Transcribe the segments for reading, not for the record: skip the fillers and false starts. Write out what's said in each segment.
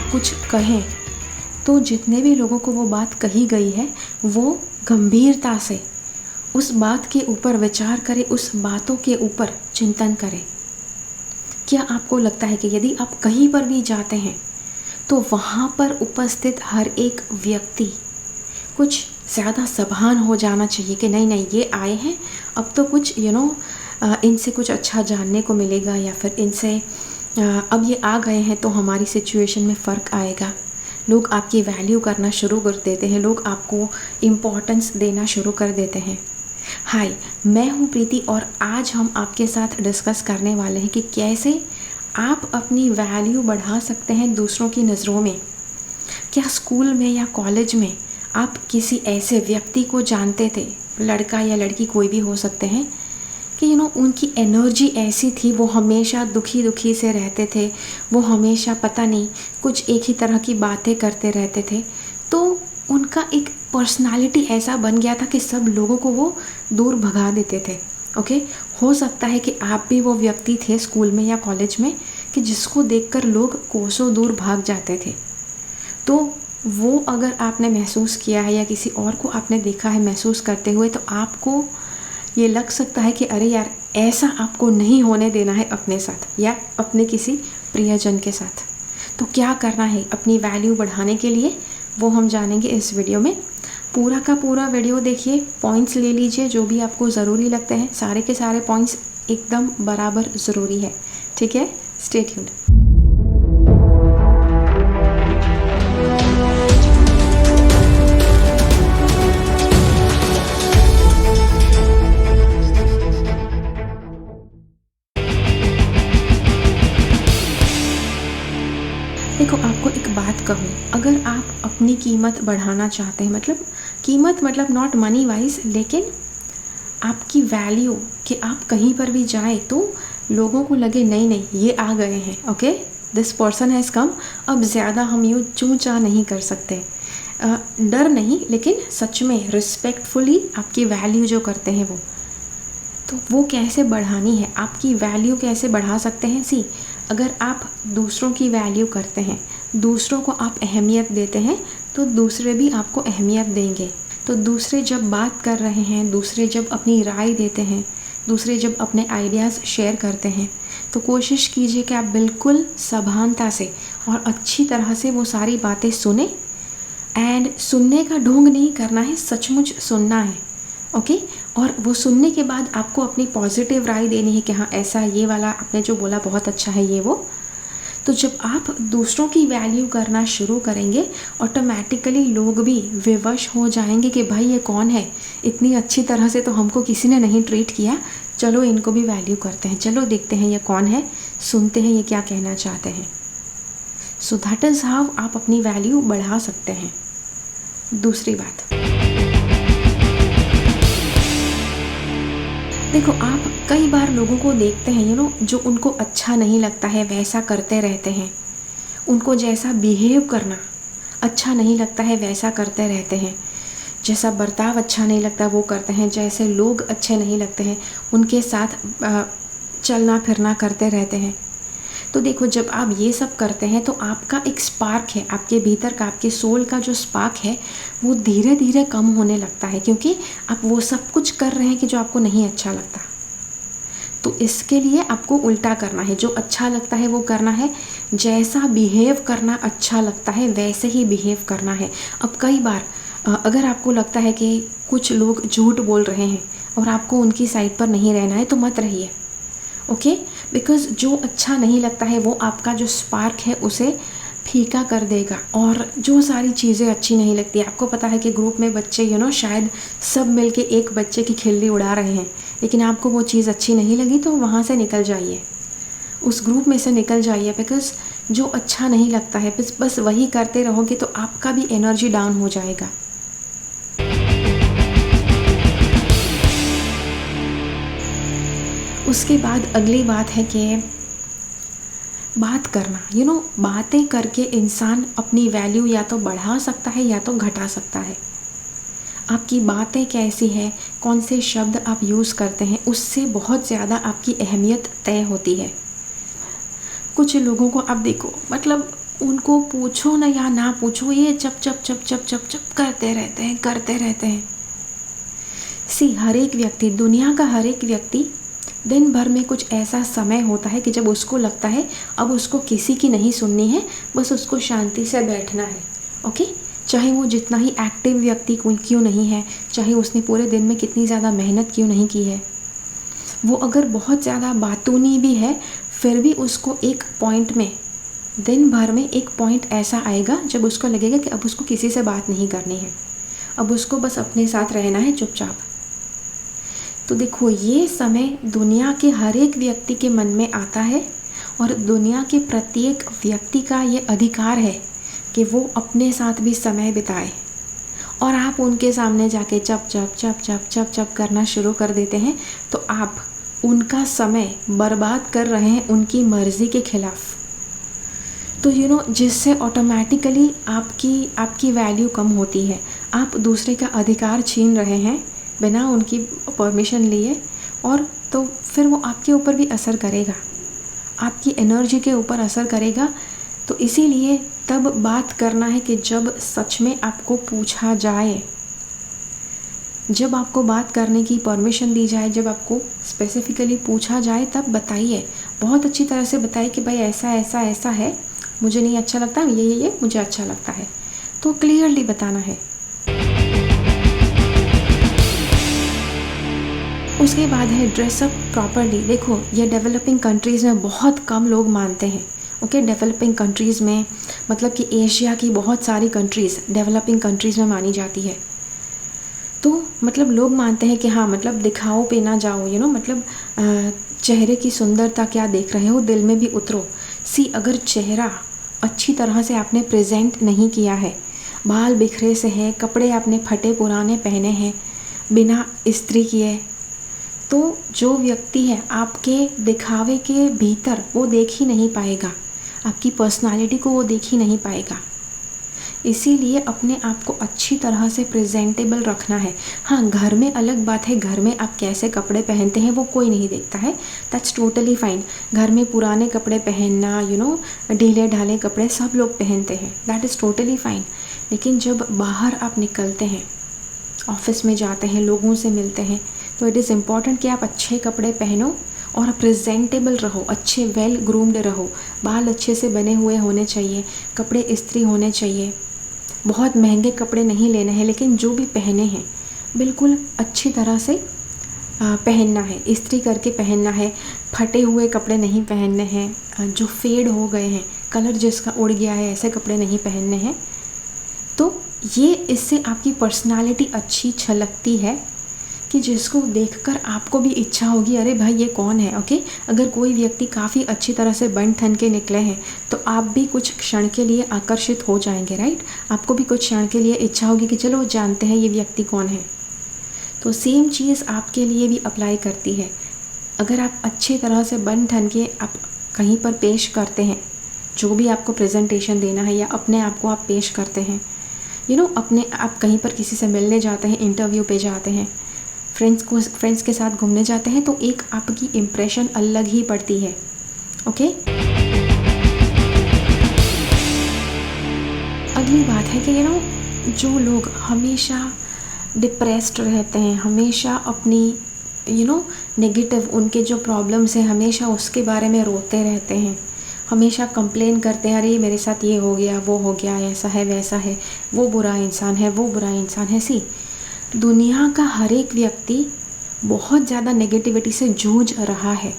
आप कुछ कहें तो जितने भी लोगों को वो बात कही गई है वो गंभीरता से उस बात के ऊपर विचार करें, उस बातों के ऊपर चिंतन करें। क्या आपको लगता है कि यदि आप कहीं पर भी जाते हैं तो वहाँ पर उपस्थित हर एक व्यक्ति कुछ ज़्यादा सावधान हो जाना चाहिए कि नहीं नहीं ये आए हैं, अब तो कुछ इनसे कुछ अच्छा जानने को मिलेगा, या फिर इनसे अब ये आ गए हैं तो हमारी सिचुएशन में फ़र्क आएगा। लोग आपकी वैल्यू करना शुरू कर देते हैं, लोग आपको इम्पोर्टेंस देना शुरू कर देते हैं। हाय, मैं हूँ प्रीति और आज हम आपके साथ डिस्कस करने वाले हैं कि कैसे आप अपनी वैल्यू बढ़ा सकते हैं दूसरों की नज़रों में। क्या स्कूल में या कॉलेज में आप किसी ऐसे व्यक्ति को जानते थे, लड़का या लड़की कोई भी हो सकते हैं, कि उनकी एनर्जी ऐसी थी, वो हमेशा दुखी दुखी से रहते थे, वो हमेशा पता नहीं कुछ एक ही तरह की बातें करते रहते थे। तो उनका एक पर्सनालिटी ऐसा बन गया था कि सब लोगों को वो दूर भगा देते थे। ओके, हो सकता है कि आप भी वो व्यक्ति थे स्कूल में या कॉलेज में कि जिसको देखकर लोग कोसों दूर भाग जाते थे। तो वो अगर आपने महसूस किया है या किसी और को आपने देखा है महसूस करते हुए, तो आपको ये लग सकता है कि अरे यार, ऐसा आपको नहीं होने देना है अपने साथ या अपने किसी प्रियजन के साथ। तो क्या करना है अपनी वैल्यू बढ़ाने के लिए, वो हम जानेंगे इस वीडियो में। पूरा का पूरा वीडियो देखिए, पॉइंट्स ले लीजिए जो भी आपको ज़रूरी लगते हैं, सारे के सारे पॉइंट्स एकदम बराबर ज़रूरी है। ठीक है, स्टे ट्यून्ड। देखो, आपको एक बात कहूँ, अगर आप अपनी कीमत बढ़ाना चाहते हैं, मतलब नॉट मनी वाइज, लेकिन आपकी वैल्यू कि आप कहीं पर भी जाए तो लोगों को लगे नहीं नहीं ये आ गए हैं, okay, this person has come, अब ज़्यादा हम यूँ चूँ चा नहीं कर सकते। डर नहीं, लेकिन सच में रिस्पेक्टफुली आपकी वैल्यू जो करते हैं वो कैसे बढ़ानी है, आपकी वैल्यू कैसे बढ़ा सकते हैं। अगर आप दूसरों की वैल्यू करते हैं, दूसरों को आप अहमियत देते हैं, तो दूसरे भी आपको अहमियत देंगे। तो दूसरे जब बात कर रहे हैं, दूसरे जब अपनी राय देते हैं, दूसरे जब अपने आइडियाज़ शेयर करते हैं, तो कोशिश कीजिए कि आप बिल्कुल सभानता से और अच्छी तरह से वो सारी बातें सुने। एंड सुनने का ढोंग नहीं करना है, सचमुच सुनना है, ओके। और वो सुनने के बाद आपको अपनी पॉजिटिव राय देनी है कि हाँ, ऐसा ये वाला आपने जो बोला बहुत अच्छा है ये वो। तो जब आप दूसरों की वैल्यू करना शुरू करेंगे, ऑटोमेटिकली लोग भी विवश हो जाएंगे कि भाई ये कौन है, इतनी अच्छी तरह से तो हमको किसी ने नहीं ट्रीट किया, चलो इनको भी वैल्यू करते हैं, चलो देखते हैं ये कौन है, सुनते हैं ये क्या कहना चाहते हैं। सो दैट इज़ हाउ आप अपनी वैल्यू बढ़ा सकते हैं। दूसरी बात, देखो, आप कई बार लोगों को देखते हैं जो उनको अच्छा नहीं लगता है वैसा करते रहते हैं, उनको जैसा बिहेव करना अच्छा नहीं लगता है वैसा करते रहते हैं, जैसा बर्ताव अच्छा नहीं लगता वो करते हैं, जैसे लोग अच्छे नहीं लगते हैं उनके साथ चलना फिरना करते रहते हैं। तो देखो, जब आप ये सब करते हैं तो आपका एक स्पार्क है, आपके भीतर का, आपके सोल का जो स्पार्क है वो धीरे धीरे कम होने लगता है, क्योंकि आप वो सब कुछ कर रहे हैं कि जो आपको नहीं अच्छा लगता। तो इसके लिए आपको उल्टा करना है, जो अच्छा लगता है वो करना है, जैसा बिहेव करना अच्छा लगता है वैसे ही बिहेव करना है। अब कई बार अगर आपको लगता है कि कुछ लोग झूठ बोल रहे हैं और आपको उनकी साइड पर नहीं रहना है, तो मत रहिए, ओके। बिकॉज़ जो अच्छा नहीं लगता है वो आपका जो स्पार्क है उसे फीका कर देगा। और जो सारी चीज़ें अच्छी नहीं लगती, आपको पता है कि ग्रुप में बच्चे शायद सब मिलके एक बच्चे की खिल्ली उड़ा रहे हैं, लेकिन आपको वो चीज़ अच्छी नहीं लगी तो वहाँ से निकल जाइए, उस ग्रुप में से निकल जाइए। बिकॉज़ जो अच्छा नहीं लगता है बस वही करते रहोगे तो आपका भी एनर्जी डाउन हो जाएगा। उसके बाद अगली बात है कि बात करना, बातें करके इंसान अपनी वैल्यू या तो बढ़ा सकता है या तो घटा सकता है। आपकी बातें कैसी है, कौन से शब्द आप यूज़ करते हैं, उससे बहुत ज़्यादा आपकी अहमियत तय होती है। कुछ लोगों को आप देखो, उनको पूछो ना या ना पूछो, ये चप चप चप चप चप चप करते रहते हैं। सी, हर एक व्यक्ति, दुनिया का हर एक व्यक्ति दिन भर में कुछ ऐसा समय होता है कि जब उसको लगता है अब उसको किसी की नहीं सुननी है, बस उसको शांति से बैठना है। ओके, चाहे वो जितना ही एक्टिव व्यक्ति क्यों नहीं है, चाहे उसने पूरे दिन में कितनी ज़्यादा मेहनत क्यों नहीं की है, वो अगर बहुत ज़्यादा बातूनी भी है, फिर भी उसको एक पॉइंट में, दिन भर में एक पॉइंट ऐसा आएगा जब उसको लगेगा कि अब उसको किसी से बात नहीं करनी है, अब उसको बस अपने साथ रहना है चुपचाप। तो देखो, ये समय दुनिया के हर एक व्यक्ति के मन में आता है और दुनिया के प्रत्येक व्यक्ति का ये अधिकार है कि वो अपने साथ भी समय बिताए। और आप उनके सामने जाके चप चप चप चप चप चप करना शुरू कर देते हैं तो आप उनका समय बर्बाद कर रहे हैं उनकी मर्ज़ी के खिलाफ। तो जिससे ऑटोमेटिकली आपकी वैल्यू कम होती है। आप दूसरे का अधिकार छीन रहे हैं बिना उनकी परमिशन लिए, और तो फिर वो आपके ऊपर भी असर करेगा, आपकी एनर्जी के ऊपर असर करेगा। तो इसीलिए तब बात करना है कि जब सच में आपको पूछा जाए, जब आपको बात करने की परमिशन दी जाए, जब आपको स्पेसिफिकली पूछा जाए, तब बताइए, बहुत अच्छी तरह से बताइए कि भाई ऐसा ऐसा ऐसा है, मुझे नहीं अच्छा लगता, ये मुझे अच्छा लगता है। तो क्लियरली बताना है। उसके बाद है ड्रेसअप प्रॉपरली। देखो, ये डेवलपिंग कंट्रीज़ में बहुत कम लोग मानते हैं। ओके, डेवलपिंग कंट्रीज़ में मतलब कि एशिया की बहुत सारी कंट्रीज़ डेवलपिंग कंट्रीज़ में मानी जाती है। तो मतलब लोग मानते हैं कि हाँ, मतलब दिखाओ पे ना जाओ, मतलब चेहरे की सुंदरता क्या देख रहे हो, दिल में भी उतरो। सी, अगर चेहरा अच्छी तरह से आपने प्रेजेंट नहीं किया है, बाल बिखरे से है, कपड़े आपने फटे पुराने पहने हैं, बिना इस्त्री किए, तो जो व्यक्ति है आपके दिखावे के भीतर वो देख ही नहीं पाएगा, आपकी पर्सनालिटी को वो देख ही नहीं पाएगा। इसीलिए अपने आप को अच्छी तरह से प्रेजेंटेबल रखना है। हाँ, घर में अलग बात है, घर में आप कैसे कपड़े पहनते हैं वो कोई नहीं देखता है, दैट्स टोटली फाइन। घर में पुराने कपड़े पहनना, ढीले ढाले कपड़े सब लोग पहनते हैं, दैट इज़ टोटली फाइन। लेकिन जब बाहर आप निकलते हैं, ऑफिस में जाते हैं, लोगों से मिलते हैं, तो इट इज़ इम्पॉर्टेंट कि आप अच्छे कपड़े पहनो और प्रेजेंटेबल रहो, अच्छे वेल ग्रूम्ड रहो, बाल अच्छे से बने हुए होने चाहिए, कपड़े इस्त्री होने चाहिए। बहुत महंगे कपड़े नहीं लेने हैं, लेकिन जो भी पहने हैं बिल्कुल अच्छी तरह से पहनना है, इस्त्री करके पहनना है। फटे हुए कपड़े नहीं पहनने हैं, जो फेड हो गए हैं, कलर जिसका उड़ गया है, ऐसे कपड़े नहीं पहनने हैं। तो ये इससे आपकी पर्सनालिटी अच्छी छलकती है कि जिसको देखकर आपको भी इच्छा होगी, अरे भाई ये कौन है। ओके, अगर कोई व्यक्ति काफ़ी अच्छी तरह से बन ठन के निकले हैं तो आप भी कुछ क्षण के लिए आकर्षित हो जाएंगे, राइट। आपको भी कुछ क्षण के लिए इच्छा होगी कि चलो जानते हैं ये व्यक्ति कौन है। तो सेम चीज़ आपके लिए भी अप्लाई करती है। अगर आप अच्छी तरह से बन ठन के आप कहीं पर पेश करते हैं, जो भी आपको प्रेजेंटेशन देना है, या अपने आप को आप पेश करते हैं, अपने आप कहीं पर किसी से मिलने जाते हैं, इंटरव्यू पे जाते हैं, फ्रेंड्स के साथ घूमने जाते हैं, तो एक आपकी इम्प्रेशन अलग ही पड़ती है। ओके, अगली बात है कि जो लोग हमेशा डिप्रेस्ड रहते हैं, हमेशा अपनी नेगेटिव, उनके जो प्रॉब्लम्स हैं हमेशा उसके बारे में रोते रहते हैं, हमेशा कंप्लेन करते हैं, अरे मेरे साथ ये हो गया, वो हो गया, ऐसा है वैसा है, वो बुरा इंसान है, वो बुरा इंसान है। सी, दुनिया का हर एक व्यक्ति बहुत ज़्यादा नेगेटिविटी से जूझ रहा है,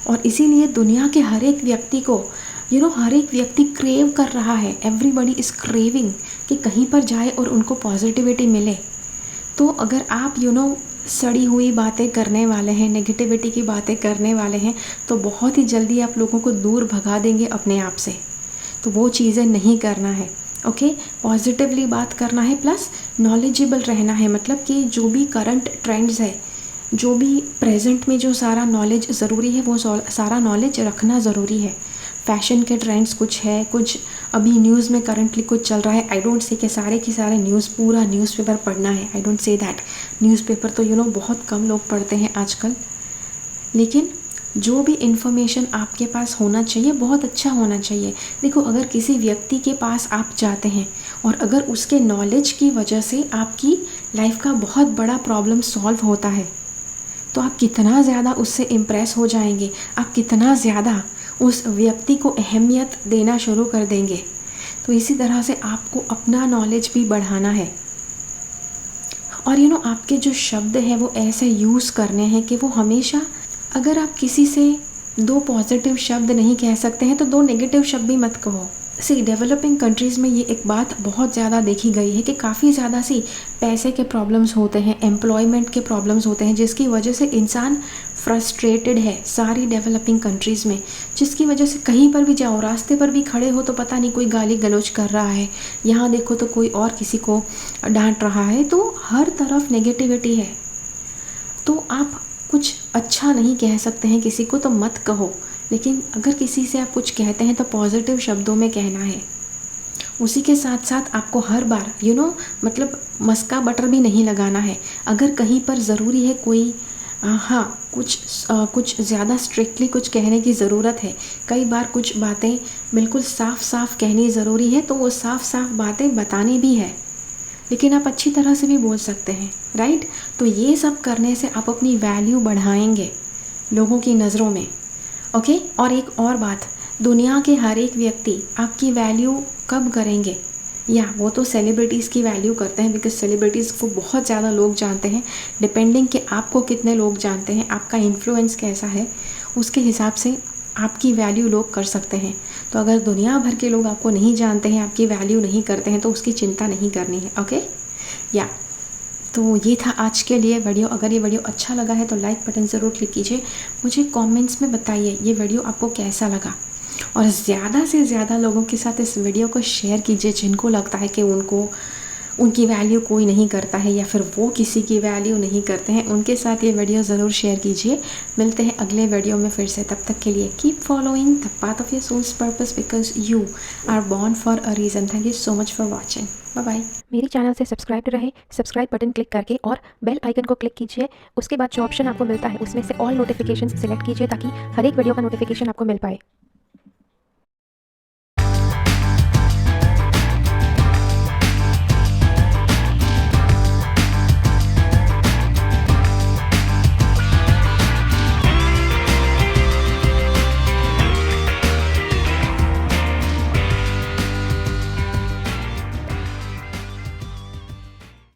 और इसीलिए दुनिया के हर एक व्यक्ति को हर एक व्यक्ति क्रेव कर रहा है, एवरीबडी इज़ क्रेविंग कि कहीं पर जाए और उनको पॉजिटिविटी मिले। तो अगर आप सड़ी हुई बातें करने वाले हैं, नेगेटिविटी की बातें करने वाले हैं, तो बहुत ही जल्दी आप लोगों को दूर भगा देंगे अपने आप से। तो वो चीज़ें नहीं करना है। ओके, पॉजिटिवली बात करना है, प्लस नॉलेजेबल रहना है, मतलब कि जो भी करंट ट्रेंड्स है, जो भी प्रेजेंट में जो सारा नॉलेज ज़रूरी है, वो सारा नॉलेज रखना ज़रूरी है। फैशन के ट्रेंड्स कुछ है, कुछ अभी न्यूज़ में करंटली कुछ चल रहा है। आई डोंट से कि सारे के सारे पूरा न्यूज़पेपर पढ़ना है, I don't say that. Newspaper तो बहुत कम लोग पढ़ते हैं आजकल, लेकिन जो भी इन्फॉर्मेशन आपके पास होना चाहिए बहुत अच्छा होना चाहिए। देखो, अगर किसी व्यक्ति के पास आप जाते हैं और अगर उसके नॉलेज की वजह से आपकी लाइफ का बहुत बड़ा प्रॉब्लम सॉल्व होता है, तो आप कितना ज़्यादा उससे इम्प्रेस हो जाएंगे, आप कितना ज़्यादा उस व्यक्ति को अहमियत देना शुरू कर देंगे। तो इसी तरह से आपको अपना नॉलेज भी बढ़ाना है। और आपके जो शब्द हैं वो ऐसे यूज़ करने हैं कि वो हमेशा, अगर आप किसी से 2 पॉजिटिव शब्द नहीं कह सकते हैं तो 2 नेगेटिव शब्द भी मत कहो। डेवलपिंग कंट्रीज़ में ये एक बात बहुत ज़्यादा देखी गई है कि काफ़ी ज़्यादा पैसे के प्रॉब्लम्स होते हैं, एम्प्लॉयमेंट के प्रॉब्लम्स होते हैं, जिसकी वजह से इंसान फ्रस्ट्रेटेड है सारी डेवलपिंग कंट्रीज़ में। जिसकी वजह से कहीं पर भी जाओ, रास्ते पर भी खड़े हो तो पता नहीं कोई गाली गलौज कर रहा है, यहाँ देखो तो कोई और किसी को डांट रहा है, तो हर तरफ नेगेटिविटी है। तो आप कुछ अच्छा नहीं कह सकते हैं किसी को तो मत कहो, लेकिन अगर किसी से आप कुछ कहते हैं तो पॉजिटिव शब्दों में कहना है। उसी के साथ साथ आपको हर बार मतलब मस्का बटर भी नहीं लगाना है। अगर कहीं पर ज़रूरी है कोई कुछ ज़्यादा स्ट्रिक्टली कुछ कहने की ज़रूरत है, कई बार कुछ बातें बिल्कुल साफ साफ कहनी ज़रूरी है, तो वो साफ साफ बातें बतानी भी है, लेकिन आप अच्छी तरह से भी बोल सकते हैं, राइट। तो ये सब करने से आप अपनी वैल्यू बढ़ाएंगे लोगों की नज़रों में, ओके। और एक और बात, दुनिया के हर एक व्यक्ति आपकी वैल्यू कब करेंगे, या वो तो सेलिब्रिटीज़ की वैल्यू करते हैं, बिकॉज सेलिब्रिटीज़ को बहुत ज़्यादा लोग जानते हैं। डिपेंडिंग कि आपको कितने लोग जानते हैं, आपका इन्फ्लुएंस कैसा है, उसके हिसाब से आपकी वैल्यू लोग कर सकते हैं। तो अगर दुनिया भर के लोग आपको नहीं जानते हैं, आपकी वैल्यू नहीं करते हैं, तो उसकी चिंता नहीं करनी है, ओके। तो ये था आज के लिए वीडियो। अगर ये वीडियो अच्छा लगा है तो लाइक बटन ज़रूर क्लिक कीजिए। मुझे कमेंट्स में बताइए ये वीडियो आपको कैसा लगा, और ज़्यादा से ज़्यादा लोगों के साथ इस वीडियो को शेयर कीजिए जिनको लगता है कि उनकी वैल्यू कोई नहीं करता है, या फिर वो किसी की वैल्यू नहीं करते हैं, उनके साथ ये वीडियो ज़रूर शेयर कीजिए। मिलते हैं अगले वीडियो में फिर से, तब तक के लिए keep following the path of your soul's purpose, because you are born for a reason. Thank you so much for watching, bye bye. मेरे चैनल से सब्सक्राइब रहे, सब्सक्राइब बटन क्लिक करके और बेल आइकन को क्लिक कीजिए। उसके बाद जो ऑप्शन आपको मिलता है उसमें से ऑल नोटिफिकेशन सिलेक्ट कीजिए, ताकि हर एक वीडियो का नोटिफिकेशन आपको मिल पाए।